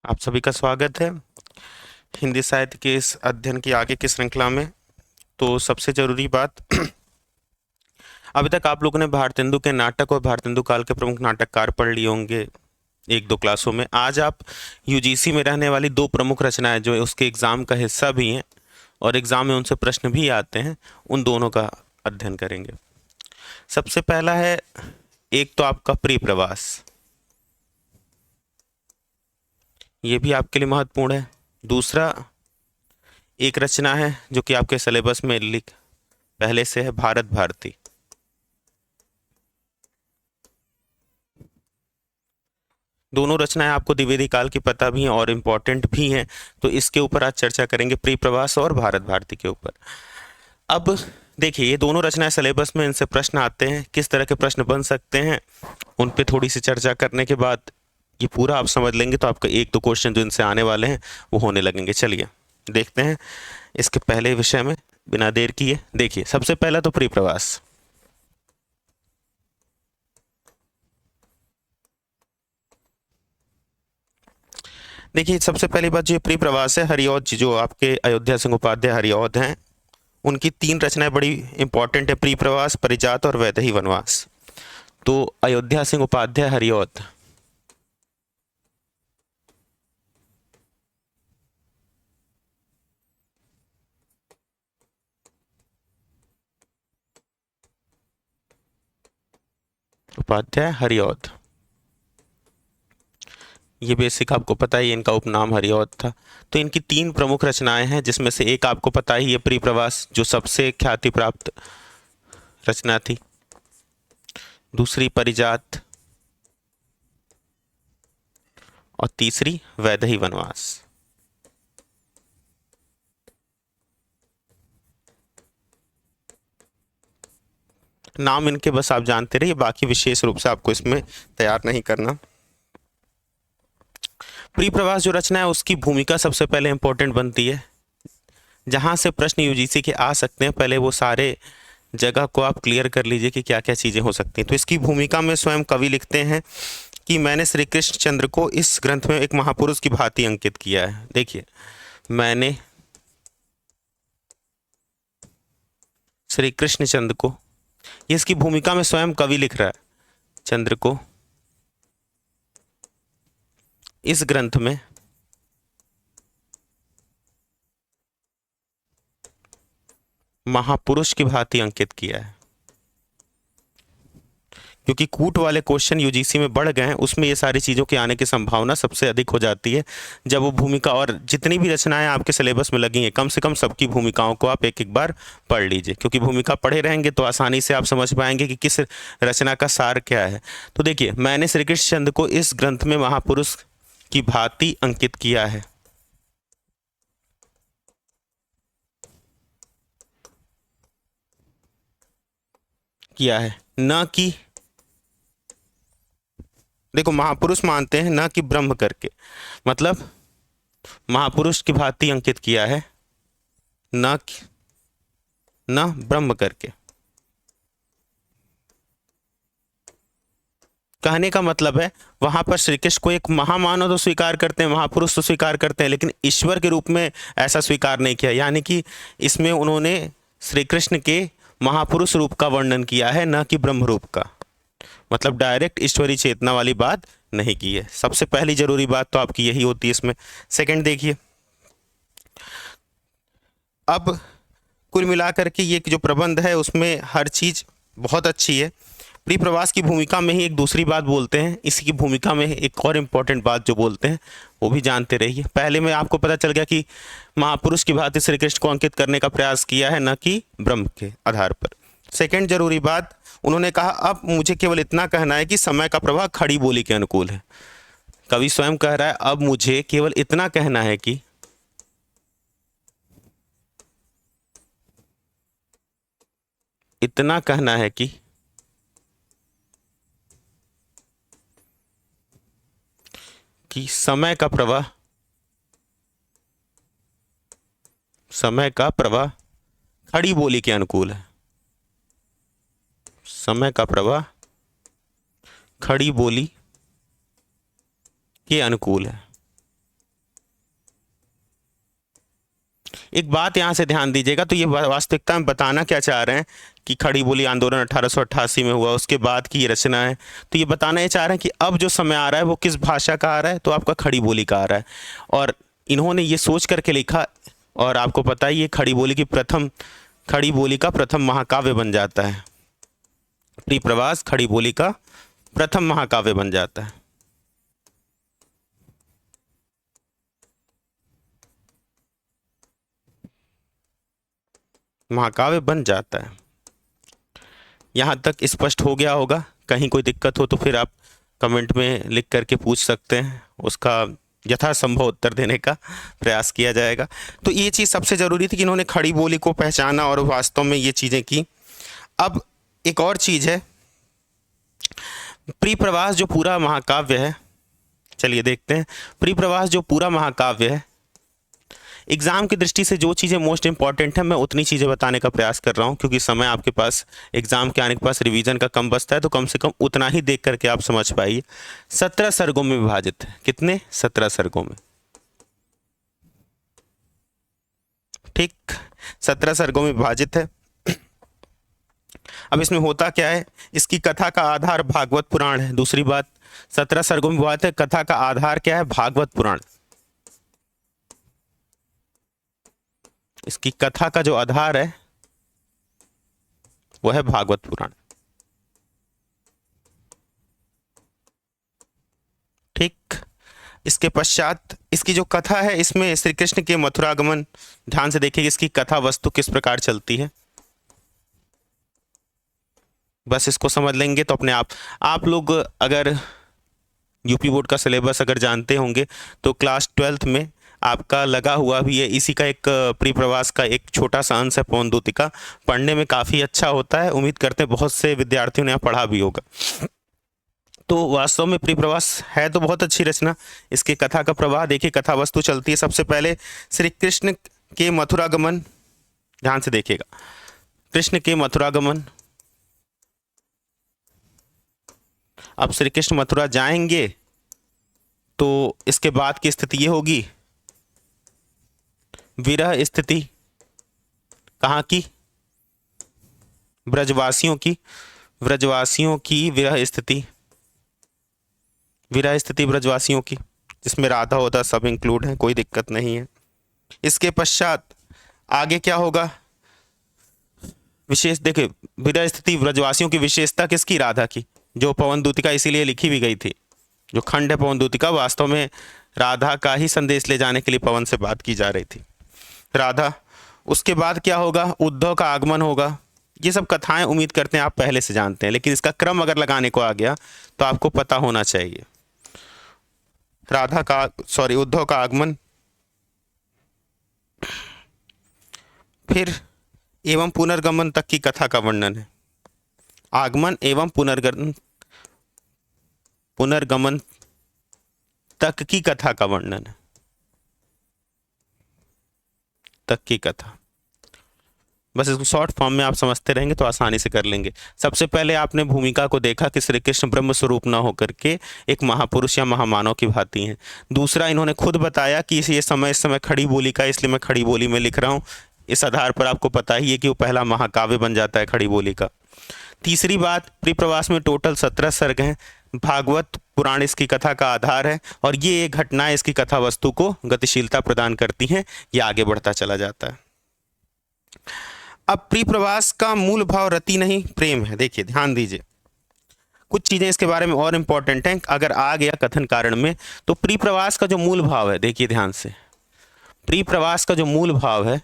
आप सभी का स्वागत है हिंदी साहित्य के इस अध्ययन की आगे की श्रृंखला में। तो सबसे जरूरी बात, अभी तक आप लोगों ने भारतेंदु के नाटक और भारतेंदु काल के प्रमुख नाटककार पढ़ लिए होंगे एक दो क्लासों में। आज आप यूजीसी में रहने वाली दो प्रमुख रचनाएं जो उसके एग्जाम का हिस्सा भी हैं और एग्जाम में उनसे प्रश्न भी आते हैं, उन दोनों का अध्ययन करेंगे। सबसे पहला है, एक तो आपका प्रिय प्रवास, ये भी आपके लिए महत्वपूर्ण है। दूसरा एक रचना है जो कि आपके सिलेबस में लिख पहले से है, भारत भारती। दोनों रचनाएं आपको द्विवेदी काल की पता भी हैं और इम्पोर्टेंट भी हैं, तो इसके ऊपर आज चर्चा करेंगे, प्रिय प्रवास और भारत भारती के ऊपर। अब देखिए, ये दोनों रचनाएं सिलेबस में, इनसे प्रश्न आते हैं, किस तरह के प्रश्न बन सकते हैं, उन पे थोड़ी सी चर्चा करने के बाद ये पूरा आप समझ लेंगे तो आपका एक दो क्वेश्चन जो इनसे आने वाले हैं वो होने लगेंगे। चलिए देखते हैं इसके पहले विषय में बिना देर किए। देखिए, सबसे पहला तो प्रिय प्रवास। देखिए, सबसे पहली बात, जो ये प्रिय प्रवास है, हरिऔध जी जो आपके अयोध्या सिंह उपाध्याय हरिऔध हैं, उनकी तीन रचनाएं बड़ी इंपॉर्टेंट है, प्रिय प्रवास, परिजात और वैदेही वनवास। तो अयोध्या सिंह उपाध्याय हरिऔध, उपाध्याय हरिऔध, ये बेसिक आपको पता ही, इनका उपनाम हरिऔध था। तो इनकी तीन प्रमुख रचनाएं हैं, जिसमें से एक आपको पता ही, ये प्रिय प्रवास जो सबसे ख्याति प्राप्त रचना थी। दूसरी परिजात और तीसरी वैदेही वनवास। नाम इनके बस आप जानते रहिए, बाकी विशेष रूप से आपको इसमें तैयार नहीं करना। प्रिय प्रवास जो रचना है उसकी भूमिका सबसे पहले इंपॉर्टेंट बनती है, जहां से प्रश्न यूजीसी के आ सकते हैं पहले वो सारे जगह को आप क्लियर कर लीजिए कि क्या क्या चीजें हो सकती हैं। तो इसकी भूमिका में स्वयं कवि लिखते हैं कि मैंने श्री कृष्ण चंद्र को इस ग्रंथ में एक महापुरुष की भांति अंकित किया है। देखिए, मैंने श्री कृष्ण चंद्र को, ये इसकी भूमिका में स्वयं कवि लिख रहा है, चंद्र को इस ग्रंथ में महापुरुष की भांति अंकित किया है। क्योंकि कूट वाले क्वेश्चन यूजीसी में बढ़ गए हैं, उसमें ये सारी चीज़ों के आने की संभावना सबसे अधिक हो जाती है जब वो भूमिका, और जितनी भी रचनाएं आपके सिलेबस में लगी हैं कम से कम सबकी भूमिकाओं को आप एक एक बार पढ़ लीजिए, क्योंकि भूमिका पढ़े रहेंगे तो आसानी से आप समझ पाएंगे कि किस रचना का सार क्या है। तो देखिए, मैंने श्री कृष्ण चंद्र को इस ग्रंथ में महापुरुष की भांति अंकित किया है। किया है, न कि, देखो महापुरुष मानते हैं, न कि ब्रह्म करके, मतलब महापुरुष की भांति अंकित किया है, न न ब्रह्म करके। कहने का मतलब है, वहां पर श्री कृष्ण को एक महामानव तो स्वीकार करते हैं, महापुरुष तो स्वीकार करते हैं, लेकिन ईश्वर के रूप में ऐसा स्वीकार नहीं किया। यानी कि इसमें उन्होंने श्री कृष्ण के महापुरुष रूप का वर्णन किया है, न कि ब्रह्म रूप का, मतलब डायरेक्ट ईश्वरी चेतना वाली बात नहीं की है। सबसे पहली जरूरी बात तो आपकी यही होती है इसमें। सेकंड देखिए, अब कुल मिलाकर के ये जो प्रबंध है उसमें हर चीज बहुत अच्छी है। प्रिय प्रवास की भूमिका में ही एक दूसरी बात बोलते हैं, इसकी भूमिका में एक और इम्पोर्टेंट बात जो बोलते हैं वो भी जानते रहिए। पहले में आपको पता चल गया कि महापुरुष की भांति श्री कृष्ण को अंकित करने का प्रयास किया है, न कि ब्रह्म के आधार पर। सेकंड जरूरी बात, उन्होंने कहा अब मुझे केवल इतना कहना है कि समय का प्रवाह खड़ी बोली के अनुकूल है। कवि स्वयं कह रहा है, अब मुझे केवल इतना कहना है कि, इतना कहना है कि समय का प्रवाह खड़ी बोली के अनुकूल है। समय का प्रवाह खड़ी बोली के अनुकूल है। एक बात यहाँ से ध्यान दीजिएगा, तो ये वास्तविकता में बताना क्या चाह रहे हैं कि खड़ी बोली आंदोलन 1888 में हुआ, उसके बाद की ये रचना है। तो ये बताना ये चाह रहे हैं कि अब जो समय आ रहा है वो किस भाषा का आ रहा है, तो आपका खड़ी बोली का आ रहा है। और इन्होंने ये सोच करके लिखा, और आपको पता ही ये खड़ी बोली का प्रथम महाकाव्य बन जाता है। प्रियप्रवास खड़ी बोली का प्रथम महाकाव्य बन जाता है। महाकाव्य बन जाता है। यहाँ तक स्पष्ट हो गया होगा। कहीं कोई दिक्कत हो तो फिर आप कमेंट में लिख करके पूछ सकते हैं, उसका यथासंभव उत्तर देने का प्रयास किया जाएगा। तो ये चीज़ सबसे ज़रूरी थी कि इन्होंने खड़ी बोली को पहचाना और वास्तव में ये चीज़ें की। अब एक और चीज़ है, प्रियप्रवास जो पूरा महाकाव्य है, चलिए देखते हैं। प्रियप्रवास जो पूरा महाकाव्य है, एग्ज़ाम की दृष्टि से जो चीज़ें मोस्ट इंपॉर्टेंट है मैं उतनी चीज़ें बताने का प्रयास कर रहा हूँ, क्योंकि समय आपके पास एग्ज़ाम के आने के पास रिवीजन का कम बचता है, तो कम से कम उतना ही देख करके आप समझ पाइए। 17 सर्गों में विभाजित है। कितने? 17 सर्गों में। ठीक, 17 सर्गों में विभाजित है। अब इसमें होता क्या है, इसकी कथा का आधार भागवत पुराण है। दूसरी बात, 17 सर्गों में विभाजित है, कथा का आधार क्या है? भागवत पुराण। इसकी कथा का जो आधार है वो है भागवत पुराण। ठीक, इसके पश्चात इसकी जो कथा है, इसमें श्री कृष्ण के मथुरागमन, ध्यान से देखिए इसकी कथा वस्तु किस प्रकार चलती है। बस इसको समझ लेंगे तो अपने आप लोग अगर यूपी बोर्ड का सिलेबस अगर जानते होंगे तो क्लास 12th में आपका लगा हुआ भी है, इसी का एक प्रियप्रवास का एक छोटा सा अंश है, पवनदूतिका। पढ़ने में काफ़ी अच्छा होता है, उम्मीद करते हैं बहुत से विद्यार्थियों ने यहाँ पढ़ा भी होगा। तो वास्तव में प्रियप्रवास है तो बहुत अच्छी रचना। इसके कथा का प्रवाह देखिए, कथा वस्तु चलती है। सबसे पहले श्री कृष्ण के मथुरागमन, ध्यान से देखिएगा, कृष्ण के मथुरागमन। अब श्री कृष्ण मथुरा जाएंगे तो इसके बाद की स्थिति ये होगी, विरह स्थिति। कहाँ की? ब्रजवासियों की विरह स्थिति, ब्रजवासियों की, जिसमें राधा होता सब इंक्लूड है, कोई दिक्कत नहीं है। इसके पश्चात आगे क्या होगा? विशेष देखिए, विरह स्थिति ब्रजवासियों की, विशेषता किसकी? राधा की, जो पवनदूतिका इसीलिए लिखी भी गई थी। जो खंड है पवनदूतिका, वास्तव में राधा का ही संदेश ले जाने के लिए पवन से बात की जा रही थी, राधा। उसके बाद क्या होगा? उद्धव का आगमन होगा। ये सब कथाएं उम्मीद करते हैं आप पहले से जानते हैं, लेकिन इसका क्रम अगर लगाने को आ गया तो आपको पता होना चाहिए। उद्धव का आगमन, फिर एवं पुनर्गमन तक की कथा का वर्णन है। आगमन एवं पुनर्गमन तक की कथा का वर्णन है, तक की कथा। बस इसको शॉर्ट फॉर्म में आप समझते रहेंगे तो आसानी से कर लेंगे। सबसे पहले आपने भूमिका को देखा कि श्री कृष्ण ब्रह्म स्वरूप न होकर के एक महापुरुष या महामानव की भांति हैं। दूसरा, इन्होंने खुद बताया कि इस समय खड़ी बोली का, इसलिए मैं खड़ी बोली में लिख रहा हूँ। इस आधार पर आपको पता ही है कि वो पहला महाकाव्य बन जाता है खड़ी बोली का। तीसरी बात, प्रियप्रवास में टोटल 17 सर्ग हैं। भागवत पुराण इसकी कथा का आधार है, और ये एक घटनाएं इसकी कथा वस्तु को गतिशीलता प्रदान करती हैं। ये आगे बढ़ता चला जाता है। अब प्रियप्रवास का मूल भाव रति नहीं प्रेम है। देखिए, ध्यान दीजिए, कुछ चीजें इसके बारे में और इंपॉर्टेंट हैं। अगर आ गया कथन कारण में, तो प्रियप्रवास का जो मूल भाव है, देखिए ध्यान से, प्रियप्रवास का जो मूल भाव है,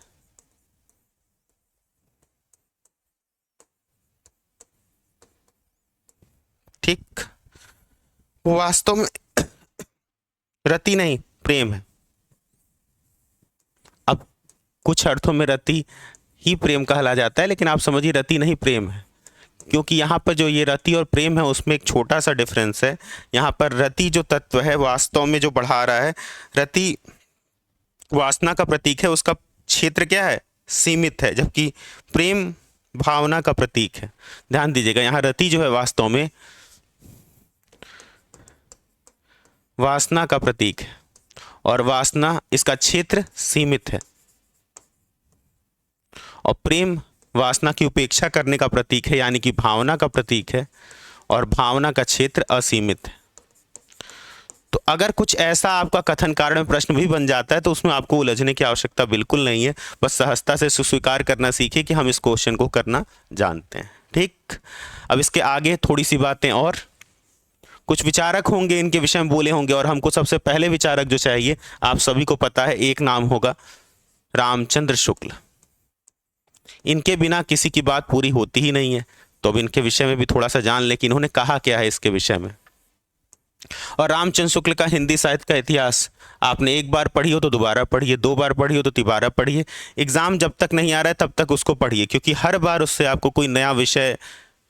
ठीक, वो वास्तव में रति नहीं प्रेम है। अब कुछ अर्थों में रति ही प्रेम कहला जाता है, लेकिन आप समझिए रति नहीं प्रेम है, क्योंकि यहाँ पर जो ये रति और प्रेम है उसमें एक छोटा सा डिफरेंस है। यहाँ पर रति जो तत्व है वास्तव में जो बढ़ा रहा है, रति वासना का प्रतीक है, उसका क्षेत्र क्या है? सीमित है, जबकि प्रेम भावना का प्रतीक है। ध्यान दीजिएगा, यहाँ रति जो है वास्तव में वासना का प्रतीक है, और वासना इसका क्षेत्र सीमित है। और प्रेम वासना की उपेक्षा करने का प्रतीक है, यानी कि भावना का प्रतीक है, और भावना का क्षेत्र असीमित है। तो अगर कुछ ऐसा आपका कथन कारण में प्रश्न भी बन जाता है तो उसमें आपको उलझने की आवश्यकता बिल्कुल नहीं है, बस सहजता से स्वीकार करना सीखिए कि हम इस क्वेश्चन को करना जानते हैं। ठीक, अब इसके आगे थोड़ी सी बातें और, कुछ विचारक होंगे इनके विषय में बोले होंगे, और हमको सबसे पहले विचारक जो चाहिए आप सभी को पता है, एक नाम होगा रामचंद्र शुक्ल। इनके बिना किसी की बात पूरी होती ही नहीं है, तो अब इनके विषय में भी थोड़ा सा जान लें कि इन्होंने कहा क्या है इसके विषय में। और रामचंद्र शुक्ल का हिंदी साहित्य का इतिहास आपने एक बार पढ़ी हो तो दोबारा पढ़िए, दो बार पढ़ी हो तो तिबारा पढ़िए, एग्जाम जब तक नहीं आ रहा है तब तक उसको पढ़िए, क्योंकि हर बार उससे आपको कोई नया विषय,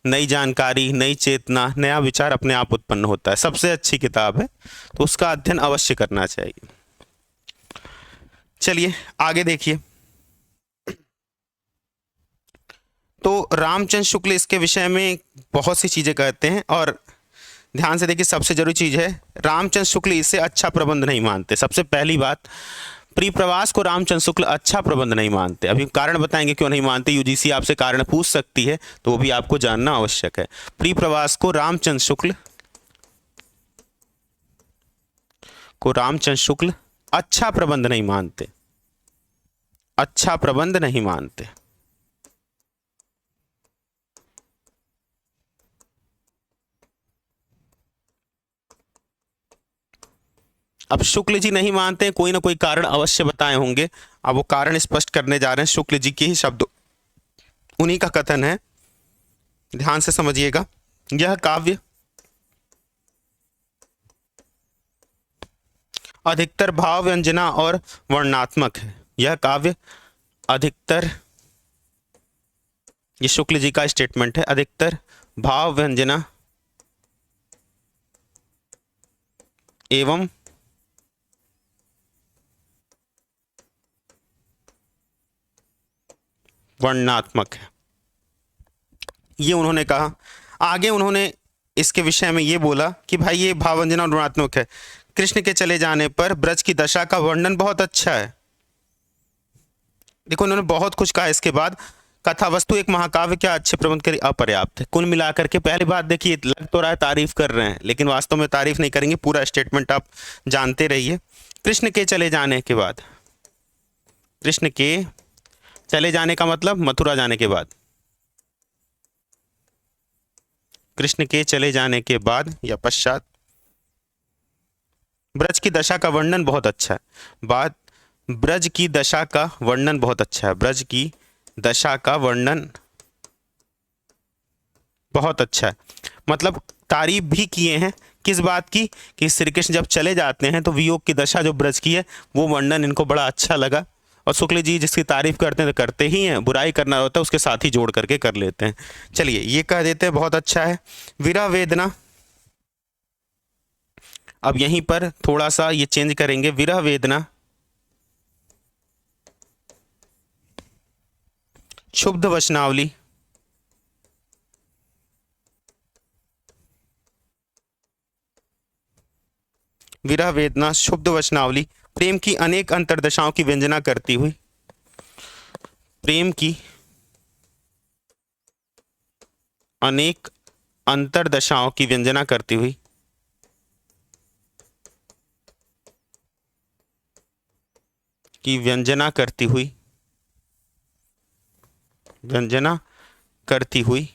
नई जानकारी, नई चेतना, नया विचार अपने आप उत्पन्न होता है। सबसे अच्छी किताब है, तो उसका अध्ययन अवश्य करना चाहिए। चलिए आगे देखिए। तो रामचंद्र शुक्ल इसके विषय में बहुत सी चीजें कहते हैं, और ध्यान से देखिए, सबसे जरूरी चीज है, रामचंद्र शुक्ल इसे अच्छा प्रबंध नहीं मानते। सबसे पहली बात, प्रिय प्रवास को रामचंद्र शुक्ल अच्छा प्रबंध नहीं मानते। अभी कारण बताएंगे क्यों नहीं मानते, यूजीसी आपसे कारण पूछ सकती है, तो वो भी आपको जानना आवश्यक है। प्रिय प्रवास को रामचंद्र शुक्ल अच्छा प्रबंध नहीं मानते, अच्छा प्रबंध नहीं मानते। अब शुक्ल जी नहीं मानते, कोई ना कोई कारण अवश्य बताए होंगे, अब वो कारण स्पष्ट करने जा रहे हैं, शुक्ल जी के ही शब्द, उन्हीं का कथन है, ध्यान से समझिएगा। यह काव्य अधिकतर भाव व्यंजना और वर्णनात्मक है। यह काव्य अधिकतर, ये शुक्ल जी का स्टेटमेंट है, अधिकतर भाव व्यंजना एवं वर्णनात्मक है, ये उन्होंने कहा। आगे उन्होंने इसके विषय में ये बोला कि भाई ये भाववंजना और वर्णनात्मक है। कृष्ण के चले जाने पर ब्रज की दशा का वर्णन बहुत अच्छा है। देखो उन्होंने बहुत कुछ कहा। इसके बाद कथा वस्तु एक महाकाव्य क्या अच्छे प्रबंध के लिए अपर्याप्त है। कुल मिलाकर के पहली बात देखिए, लग तो रहा है तारीफ कर रहे हैं, लेकिन वास्तव में तारीफ नहीं करेंगे, पूरा स्टेटमेंट आप जानते रहिए। कृष्ण के चले जाने के बाद, कृष्ण के चले जाने का मतलब मथुरा जाने के बाद, कृष्ण के चले जाने के बाद या पश्चात ब्रज की दशा का वर्णन बहुत अच्छा है। बात, ब्रज की दशा का वर्णन बहुत अच्छा है, ब्रज की दशा का वर्णन बहुत अच्छा है, मतलब तारीफ भी किए हैं किस बात की, कि श्री कृष्ण जब चले जाते हैं तो वियोग की दशा जो ब्रज की है वो वर्णन इनको बड़ा अच्छा लगा। और शुक्ल जी जिसकी तारीफ करते हैं तो करते ही हैं, बुराई करना होता है उसके साथ ही जोड़ करके कर लेते हैं। चलिए ये कह देते हैं बहुत अच्छा है। विरह वेदना, अब यहीं पर थोड़ा सा ये चेंज करेंगे, विरह वेदना क्षुब्ध वचनावली, विरह वेदना क्षुब्ध वचनावली प्रेम की अनेक अंतरदशाओं की व्यंजना करती हुई, प्रेम की अनेक अंतरदशाओं की व्यंजना करती हुई, की व्यंजना करती हुई, व्यंजना करती हुई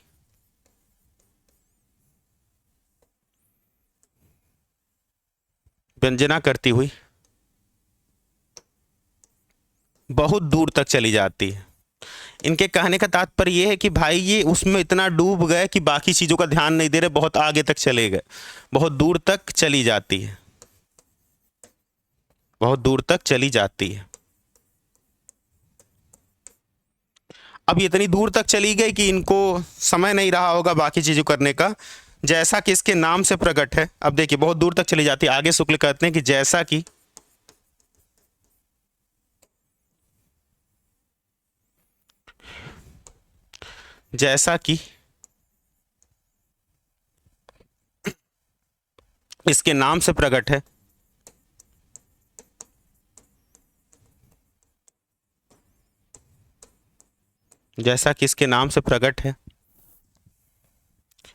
व्यंजना करती हुई बहुत दूर तक चली जाती है। इनके कहने का तात्पर्य यह है कि भाई ये उसमें इतना डूब गए कि बाकी चीजों का ध्यान नहीं दे रहे, बहुत आगे तक चले गए, बहुत दूर तक चली जाती है, बहुत दूर तक चली जाती है। अब ये इतनी दूर तक चली गई कि इनको समय नहीं रहा होगा बाकी चीजों करने का, जैसा कि इसके नाम से प्रकट है। अब देखिए बहुत दूर तक चली जाती है, आगे शुक्ल कहते हैं कि जैसा कि जैसा कि इसके नाम से प्रकट है, जैसा कि इसके नाम से प्रकट है।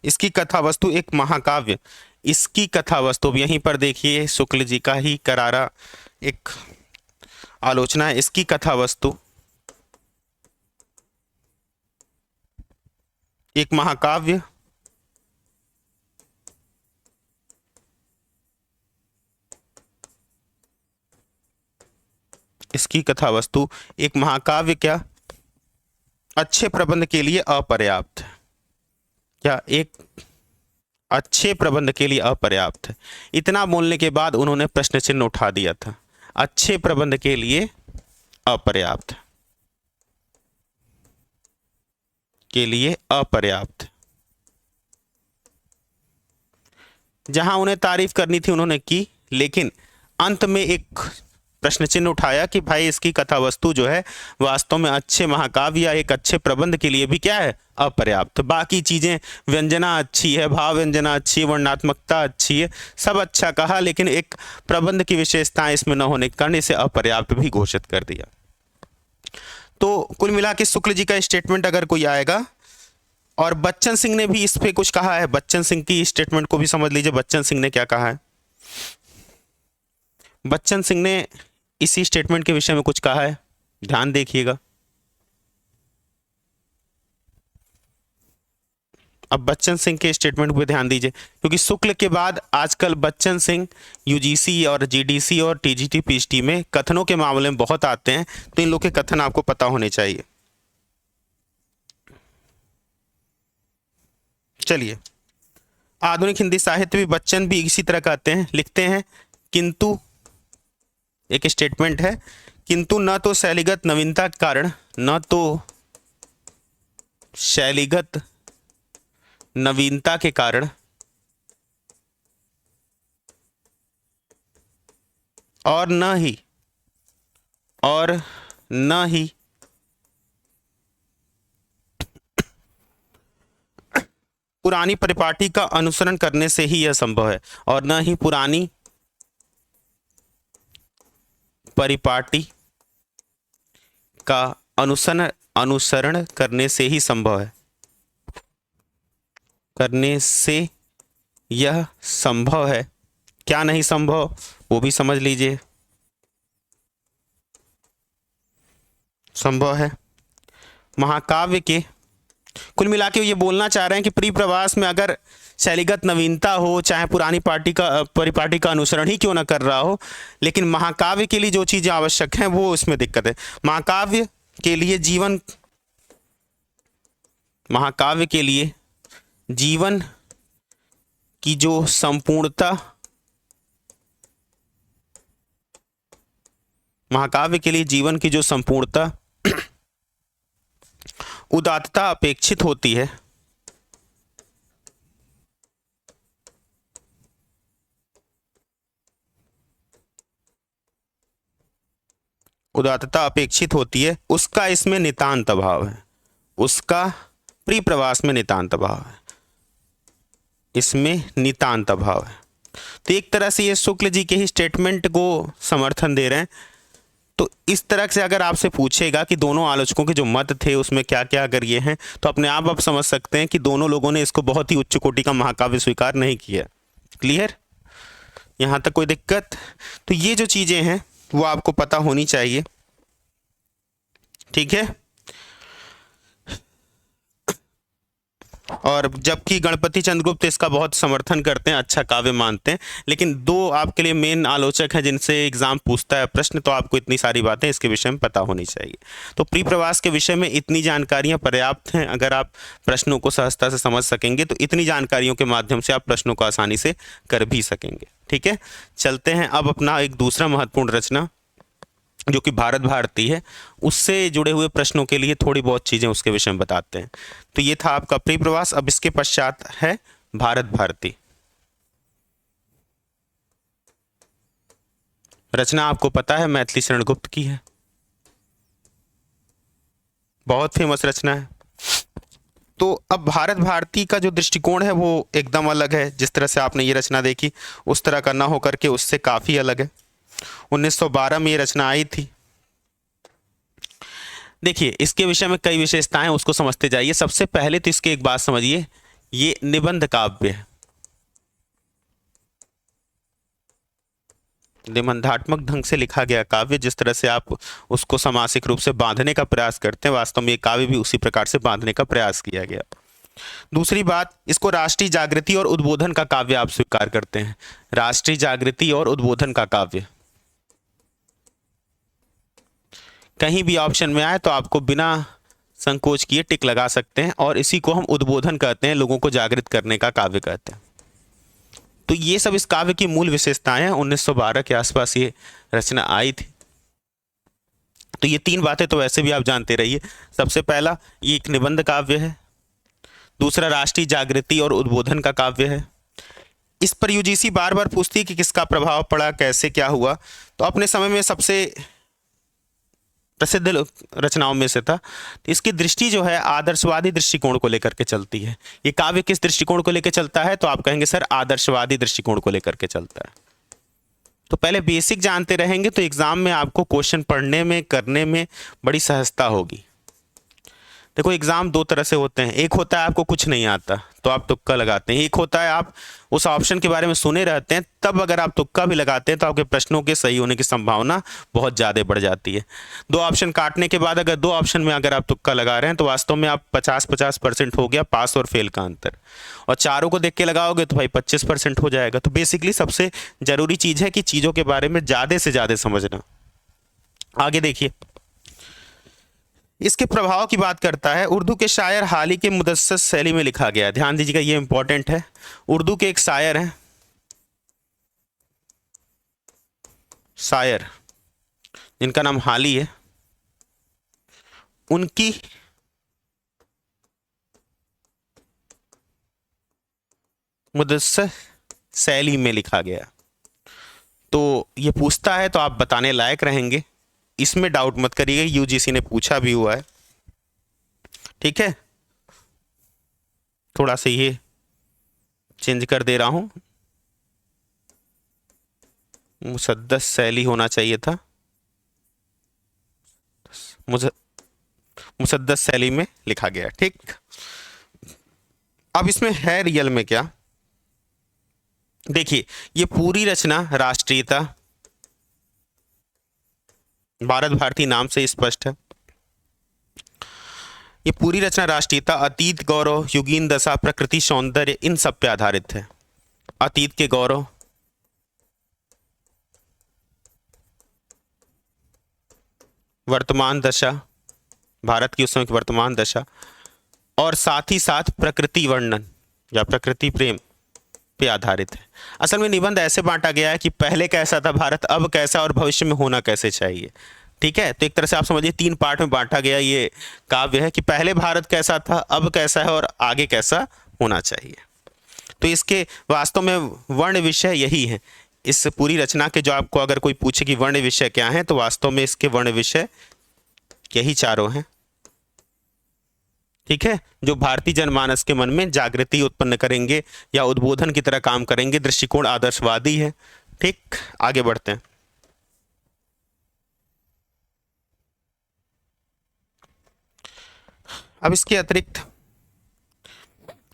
इसकी कथा वस्तु एक महाकाव्य, इसकी कथा वस्तु यहीं पर देखिए शुक्ल जी का ही करारा एक आलोचना है। इसकी कथा वस्तु एक महाकाव्य, इसकी कथा वस्तु एक महाकाव्य क्या अच्छे प्रबंध के लिए अपर्याप्त है, क्या एक अच्छे प्रबंध के लिए अपर्याप्त है। इतना बोलने के बाद उन्होंने प्रश्न चिन्ह उठा दिया था, अच्छे प्रबंध के लिए अपर्याप्त है, के लिए अपर्याप्त। जहां उन्हें तारीफ करनी थी उन्होंने की, लेकिन अंत में एक प्रश्न चिन्ह उठाया कि भाई इसकी कथा वस्तु जो है वास्तव में अच्छे महाकाव्य या एक अच्छे प्रबंध के लिए भी क्या है, अपर्याप्त। बाकी चीजें, व्यंजना अच्छी है, भाव व्यंजना अच्छी है, वर्णनात्मकता अच्छी है, सब अच्छा कहा, लेकिन एक प्रबंध की विशेषताएं इसमें न होने के कारण इसे अपर्याप्त भी घोषित कर दिया। तो कुल मिला के शुक्ल जी का स्टेटमेंट अगर कोई आएगा, और बच्चन सिंह ने भी इस पे कुछ कहा है, बच्चन सिंह की स्टेटमेंट को भी समझ लीजिए, बच्चन सिंह ने क्या कहा है। बच्चन सिंह ने इसी स्टेटमेंट के विषय में कुछ कहा है, ध्यान देखिएगा। अब बच्चन सिंह के स्टेटमेंट पे ध्यान दीजिए, क्योंकि शुक्ल के बाद आजकल बच्चन सिंह यूजीसी और जीडीसी और टीजीटी पीएचडी में कथनों के मामले में बहुत आते हैं, तो इन लोग के कथन आपको पता होने चाहिए। चलिए, आधुनिक हिंदी साहित्य भी बच्चन भी इसी तरह कहते हैं, लिखते हैं, किंतु एक स्टेटमेंट है, किंतु न तो शैलीगत नवीनता के कारण, न तो शैलीगत नवीनता के कारण और न ही पुरानी परिपाटी का अनुसरण करने से ही यह संभव है, और न ही पुरानी परिपाटी का अनुसरण करने से ही संभव है, करने से यह संभव है। क्या नहीं संभव वो भी समझ लीजिए, संभव है। महाकाव्य के कुल मिला के ये बोलना चाह रहे हैं कि परिप्रवास में अगर शैलीगत नवीनता हो, चाहे पुरानी परिपाटी का अनुसरण ही क्यों ना कर रहा हो, लेकिन महाकाव्य के लिए जो चीजें आवश्यक हैं वो इसमें दिक्कत है। महाकाव्य के लिए जीवन की जो संपूर्णता, महाकाव्य के लिए जीवन की जो संपूर्णता उदात्तता अपेक्षित होती है, उदात्तता अपेक्षित होती है, उसका इसमें नितांत अभाव है, उसका परिप्रवास में नितांत अभाव है, इसमें नितांत अभाव है। तो एक तरह से ये शुक्ल जी के ही स्टेटमेंट को समर्थन दे रहे हैं। तो इस तरह से अगर आपसे पूछेगा कि दोनों आलोचकों के जो मत थे उसमें क्या क्या अगर ये हैं, तो अपने आप समझ सकते हैं कि दोनों लोगों ने इसको बहुत ही उच्च कोटि का महाकाव्य स्वीकार नहीं किया। क्लियर, यहाँ तक कोई दिक्कत? तो ये जो चीजें हैं वो आपको पता होनी चाहिए, ठीक है। और जबकि गणपति चंद्रगुप्त इसका बहुत समर्थन करते हैं, अच्छा काव्य मानते हैं, लेकिन दो आपके लिए मेन आलोचक हैं जिनसे एग्जाम पूछता है प्रश्न, तो आपको इतनी सारी बातें इसके विषय में पता होनी चाहिए। तो परिप्रवास के विषय में इतनी जानकारियां पर्याप्त हैं। अगर आप प्रश्नों को सहजता से समझ सकेंगे तो इतनी जानकारियों के माध्यम से आप प्रश्नों को आसानी से कर भी सकेंगे, ठीक है। चलते हैं अब अपना एक दूसरा महत्वपूर्ण रचना जो कि भारत भारती है, उससे जुड़े हुए प्रश्नों के लिए थोड़ी बहुत चीज़ें उसके विषय में बताते हैं। तो ये था आपका परिप्रवास। अब इसके पश्चात है भारत भारती। रचना आपको पता है मैथिली शरण गुप्त की है, बहुत फेमस रचना है। तो अब भारत भारती का जो दृष्टिकोण है वो एकदम अलग है। जिस तरह से आपने ये रचना देखी उस तरह का ना होकर के उससे काफ़ी अलग है। 1912 में ये रचना आई थी। देखिए इसके विषय में कई विशेषताएं, उसको समझते जाइए। सबसे पहले तो इसके एक बात समझिए, ये निबंध काव्य है, निबंधात्मक ढंग से लिखा गया काव्य। जिस तरह से आप उसको सामासिक रूप से बांधने का प्रयास करते हैं, वास्तव में ये काव्य भी उसी प्रकार से बांधने का प्रयास किया गया। दूसरी बात, इसको राष्ट्रीय जागृति और उद्बोधन का काव्य आप स्वीकार करते हैं। राष्ट्रीय जागृति और उद्बोधन का काव्य कहीं भी ऑप्शन में आए तो आपको बिना संकोच किए टिक लगा सकते हैं, और इसी को हम उद्बोधन कहते हैं, लोगों को जागृत करने का काव्य कहते हैं। तो ये सब इस काव्य की मूल विशेषताएं हैं। 1912 के आसपास ये रचना आई थी। तो ये तीन बातें तो वैसे भी आप जानते रहिए। सबसे पहला, ये एक निबंध काव्य है। दूसरा, राष्ट्रीय जागृति और उद्बोधन का काव्य है। इस पर यूजीसी बार बार पूछती है कि किसका प्रभाव पड़ा, कैसे, क्या हुआ। तो अपने समय में सबसे प्रसिद्ध रचनाओं में से था। तो इसकी दृष्टि जो है आदर्शवादी दृष्टिकोण को लेकर के चलती है। ये काव्य किस दृष्टिकोण को लेकर चलता है, तो आप कहेंगे सर आदर्शवादी दृष्टिकोण को लेकर के चलता है। तो पहले बेसिक जानते रहेंगे तो एग्जाम में आपको क्वेश्चन पढ़ने में, करने में बड़ी सहजता होगी। देखो एग्जाम दो तरह से होते हैं, एक होता है आपको कुछ नहीं आता तो आप तुक्का लगाते हैं, एक होता है आप उस ऑप्शन के बारे में सुने रहते हैं, तब अगर आप तुक्का भी लगाते हैं तो आपके प्रश्नों के सही होने की संभावना बहुत ज़्यादा बढ़ जाती है। दो ऑप्शन काटने के बाद अगर दो ऑप्शन में अगर आप तुक्का लगा रहे हैं तो वास्तव में आप 50-50% हो गया पास और फेल का अंतर, और चारों को देख के लगाओगे तो भाई 25% हो जाएगा। तो बेसिकली सबसे ज़रूरी चीज़ है कि चीज़ों के बारे में ज़्यादा से ज़्यादा समझना। आगे देखिए, इसके प्रभाव की बात करता है। उर्दू के शायर हाल ही के मुदस्सस शैली में लिखा गया है। ध्यान दीजिएगा, ये इंपॉर्टेंट है। उर्दू के एक शायर हैं, शायर जिनका नाम हाली है, उनकी मुदस्सस शैली में लिखा गया। तो ये पूछता है तो आप बताने लायक रहेंगे, इसमें डाउट मत करिएगा, यूजीसी ने पूछा भी हुआ है। ठीक है, थोड़ा सा ये चेंज कर दे रहा हूं, मुसद्दस शैली होना चाहिए था, मुसद्दस शैली में लिखा गया। ठीक, अब इसमें है रियल में क्या, देखिए ये पूरी रचना राष्ट्रीयता, भारत भारती नाम से स्पष्ट है। ये पूरी रचना राष्ट्रीयता, अतीत गौरव, युगीन दशा, प्रकृति सौंदर्य, इन सब पे आधारित है। अतीत के गौरव, वर्तमान दशा, भारत की उस समय की वर्तमान दशा, और साथ ही साथ प्रकृति वर्णन या प्रकृति प्रेम पे आधारित है। असल में निबंध ऐसे बांटा गया है कि पहले कैसा था भारत, अब कैसा, और भविष्य में होना कैसे चाहिए। ठीक है, तो एक तरह से आप समझिए तीन पार्ट में बांटा गया ये काव्य है कि पहले भारत कैसा था, अब कैसा है, और आगे कैसा होना चाहिए। तो इसके वास्तव में वर्ण विषय यही है। इस पूरी रचना के जो आपको अगर कोई पूछे कि वर्ण विषय क्या है, तो वास्तव में इसके वर्ण विषय यही चारों हैं। ठीक है, जो भारतीय जनमानस के मन में जागृति उत्पन्न करेंगे या उद्बोधन की तरह काम करेंगे। दृष्टिकोण आदर्शवादी है। ठीक, आगे बढ़ते हैं। अब इसके अतिरिक्त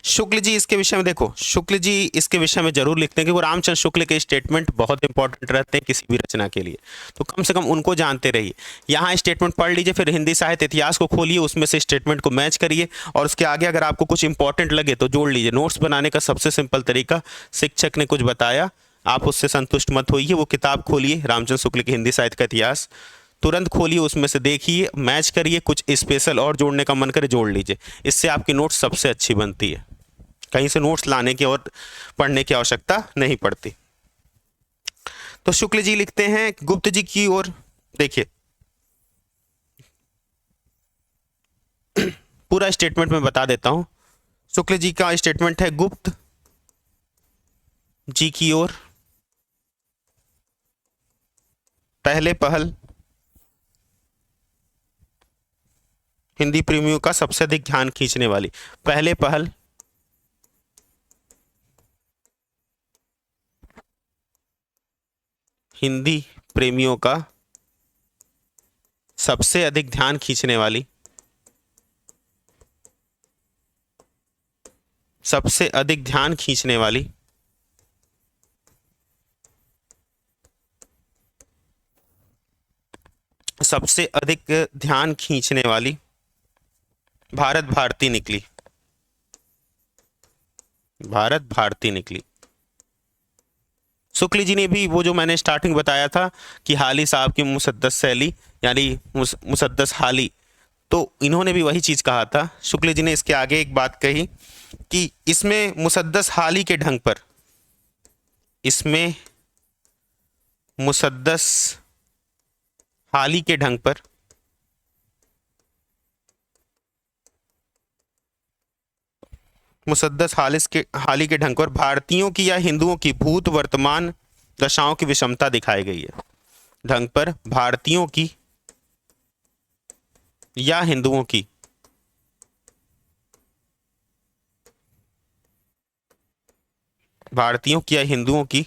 शुक्ल जी इसके विषय में, देखो शुक्ल जी इसके विषय में जरूर लिखते हैं कि वो रामचंद्र शुक्ल के स्टेटमेंट बहुत इंपॉर्टेंट रहते हैं किसी भी रचना के लिए, तो कम से कम उनको जानते रहिए। यहाँ स्टेटमेंट पढ़ लीजिए, फिर हिंदी साहित्य इतिहास को खोलिए, उसमें से स्टेटमेंट को मैच करिए, और उसके आगे अगर आपको कुछ इंपॉर्टेंट लगे तो जोड़ लीजिए। नोट्स बनाने का सबसे सिंपल तरीका, शिक्षक ने कुछ बताया, आप उससे संतुष्ट मत होइए, वो किताब खोलिए रामचंद्र शुक्ल की हिंदी साहित्य का इतिहास, तुरंत खोलिए, उसमें से देखिए, मैच करिए, कुछ स्पेशल और जोड़ने का मन करे जोड़ लीजिए। इससे आपकी नोट्स सबसे अच्छी बनती है, कहीं से नोट्स लाने की और पढ़ने की आवश्यकता नहीं पड़ती। तो शुक्ल जी लिखते हैं गुप्त जी की ओर, देखिए पूरा स्टेटमेंट मैं बता देता हूं। शुक्ल जी का स्टेटमेंट है, गुप्त जी की ओर पहले पहल हिंदी प्रेमियों का सबसे अधिक ध्यान खींचने वाली, पहले पहल हिंदी प्रेमियों का सबसे अधिक ध्यान खींचने वाली, सबसे अधिक ध्यान खींचने वाली, सबसे अधिक ध्यान खींचने वाली भारत भारती निकली, भारत भारती निकली। शुक्ल जी ने भी वो जो मैंने स्टार्टिंग बताया था कि हाली साहब की मुसद्दस शैली यानी मुसद्दस हाली, तो इन्होंने भी वही चीज़ कहा था। शुक्ल जी ने इसके आगे एक बात कही कि इसमें मुसद्दस हाली के ढंग पर, इसमें मुसद्दस हाली के ढंग पर मुसद्दस हाली के ढंग पर भारतीयों की या हिंदुओं की भूत वर्तमान दशाओं की विषमता दिखाई गई है। ढंग पर भारतीयों की या हिंदुओं की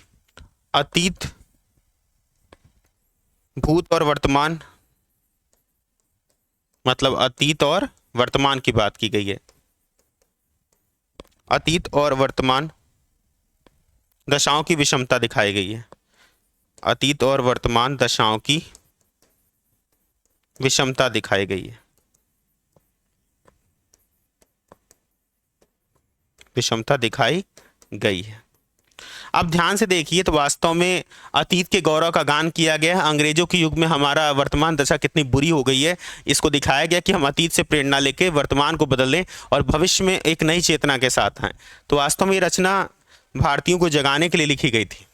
अतीत, भूत और वर्तमान, मतलब अतीत और वर्तमान की बात की गई है। अतीत और वर्तमान दशाओं की विषमता दिखाई गई है। अतीत और वर्तमान दशाओं की विषमता दिखाई गई है। विषमता दिखाई गई है। अब ध्यान से देखिए तो वास्तव में अतीत के गौरव का गान किया गया है। अंग्रेजों के युग में हमारा वर्तमान दशा कितनी बुरी हो गई है, इसको दिखाया गया कि हम अतीत से प्रेरणा लेके वर्तमान को बदलें और भविष्य में एक नई चेतना के साथ आए। तो वास्तव में ये रचना भारतीयों को जगाने के लिए लिखी गई थी।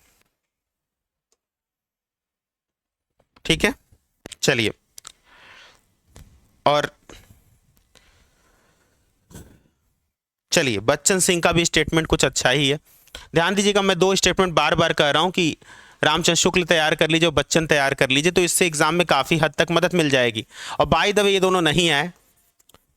ठीक है, चलिए। और चलिए, बच्चन सिंह का भी स्टेटमेंट कुछ अच्छा ही है। ध्यान दीजिएगा, मैं दो स्टेटमेंट बार बार कह रहा हूं कि रामचंद्र शुक्ल तैयार कर लीजिए और बच्चन तैयार कर लीजिए, तो इससे एग्जाम में काफ़ी हद तक मदद मिल जाएगी। और बाय द वे ये दोनों नहीं आए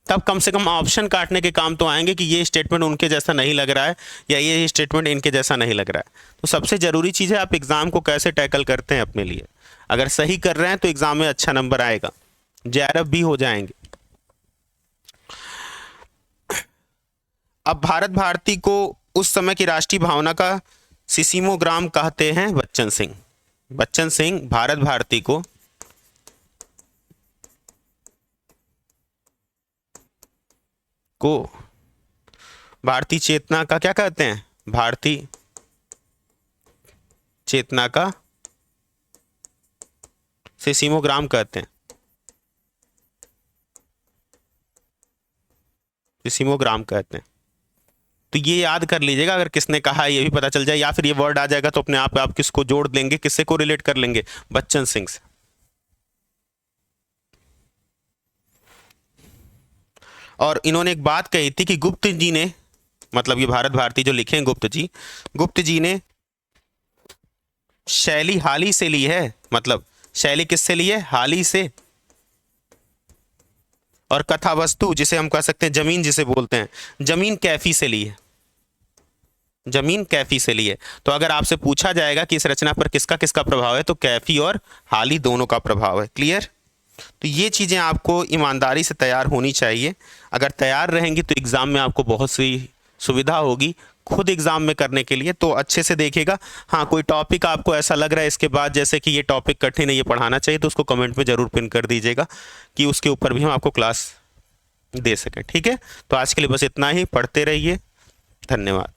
तब कम से कम ऑप्शन काटने के काम तो आएंगे कि ये स्टेटमेंट उनके जैसा नहीं लग रहा है या ये स्टेटमेंट इनके जैसा नहीं लग रहा है। तो सबसे ज़रूरी चीज़ है आप एग्ज़ाम को कैसे टैकल करते हैं अपने लिए। अगर सही कर रहे हैं तो एग्ज़ाम में अच्छा नंबर आएगा, JRF भी हो जाएंगे। अब भारत भारती को उस समय की राष्ट्रीय भावना का सिसिमोग्राम कहते हैं बच्चन सिंह। बच्चन सिंह भारत भारती को भारतीय चेतना का क्या कहते हैं? भारतीय चेतना का सिसिमोग्राम कहते हैं। सिसिमोग्राम कहते हैं। तो ये याद कर लीजिएगा, अगर किसने कहा है ये भी पता चल जाए, या फिर ये वर्ड आ जाएगा तो अपने आप किसको जोड़ देंगे, किससे को रिलेट कर लेंगे? बच्चन सिंह से। और इन्होंने एक बात कही थी कि गुप्त जी ने, मतलब ये भारत भारती जो लिखे हैं गुप्त जी ने शैली हाली से ली है। मतलब शैली किससे ली है? हाली से। और कथा वस्तु जिसे हम कह सकते हैं जमीन, जिसे बोलते हैं जमीन कैफी से ली है। जमीन कैफी से ली है। तो अगर आपसे पूछा जाएगा कि इस रचना पर किसका किसका प्रभाव है, तो कैफी और हाली दोनों का प्रभाव है। क्लियर? तो ये चीज़ें आपको ईमानदारी से तैयार होनी चाहिए। अगर तैयार रहेंगी तो एग्ज़ाम में आपको बहुत सी सुविधा होगी खुद एग्ज़ाम में करने के लिए। तो अच्छे से देखिएगा। हाँ, कोई टॉपिक आपको ऐसा लग रहा है इसके बाद जैसे कि ये टॉपिक कठिन है, ये पढ़ाना चाहिए, तो उसको कमेंट में ज़रूर पिन कर दीजिएगा कि उसके ऊपर भी हम आपको क्लास दे सकें। ठीक है, तो आज के लिए बस इतना ही। पढ़ते रहिए। धन्यवाद।